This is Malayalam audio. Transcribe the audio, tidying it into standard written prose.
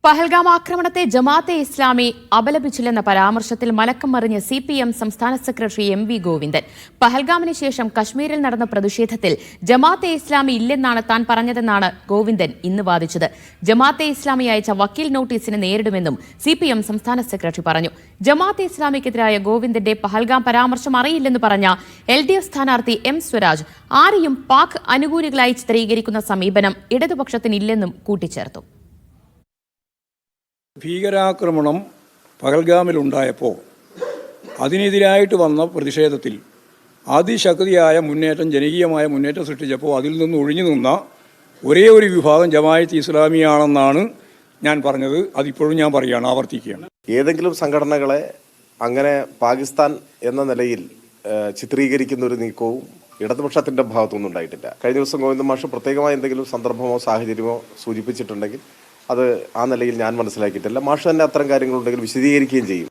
പഹൽഗാം ആക്രമണത്തെ ജമാഅത്തെ ഇസ്ലാമി അപലപിച്ചില്ലെന്ന പരാമർശത്തിൽ മലക്കം മറിഞ്ഞ CPM സംസ്ഥാന സെക്രട്ടറി MV ഗോവിന്ദൻ. പഹൽഗാമിന് ശേഷം കശ്മീരിൽ നടന്ന പ്രതിഷേധത്തിൽ ജമാഅത്തെ ഇസ്ലാമി ഇല്ലെന്നാണ് താൻ പറഞ്ഞതെന്നാണ് ഗോവിന്ദൻ ഇന്ന് വാദിച്ചത്. ജമാഅത്തെ ഇസ്ലാമി അയച്ച വക്കീൽ നോട്ടീസിന് നേരിടുമെന്നും CPM സംസ്ഥാന സെക്രട്ടറി പറഞ്ഞു. ജമാഅത്തെ ഇസ്ലാമിക്കെതിരായ ഗോവിന്ദന്റെ പഹൽഗാം പരാമർശം അറിയില്ലെന്ന് പറഞ്ഞ LDF സ്ഥാനാർത്ഥി M സ്വരാജ് ആരെയും പാക് അനുകൂലികളായി ചിത്രീകരിക്കുന്ന സമീപനം ഇടതുപക്ഷത്തിനില്ലെന്നും കൂട്ടിച്ചേർത്തു. ഭീകരാക്രമണം പഹൽഗാമിലുണ്ടായപ്പോൾ അതിനെതിരായിട്ട് വന്ന പ്രതിഷേധത്തിൽ അതിശക്തിയായ മുന്നേറ്റം, ജനകീയമായ മുന്നേറ്റം സൃഷ്ടിച്ചപ്പോൾ അതിൽ നിന്ന് ഒഴിഞ്ഞു നിന്ന ഒരേ ഒരു വിഭാഗം ജമാഅത്തെ ഇസ്ലാമിയാണെന്നാണ് ഞാൻ പറഞ്ഞത്. അതിപ്പോഴും ഞാൻ പറയുകയാണ്, ആവർത്തിക്കുകയാണ്. ഏതെങ്കിലും സംഘടനകളെ അങ്ങനെ പാകിസ്ഥാൻ എന്ന നിലയിൽ ചിത്രീകരിക്കുന്ന ഒരു നീക്കവും ഇടതുപക്ഷത്തിൻ്റെ ഭാഗത്തുനിന്നും ഉണ്ടായിട്ടില്ല. കഴിഞ്ഞ ദിവസം ഗോവിന്ദൻ മാഷ് പ്രത്യേകമായ എന്തെങ്കിലും സന്ദർഭമോ സാഹചര്യമോ സൂചിപ്പിച്ചിട്ടുണ്ടെങ്കിൽ അത് ആ നിലയിൽ ഞാൻ മനസ്സിലാക്കിയിട്ടില്ല. മാഷ് തന്നെ അത്തരം കാര്യങ്ങളുണ്ടെങ്കിൽ വിശദീകരിക്കുകയും ചെയ്യും.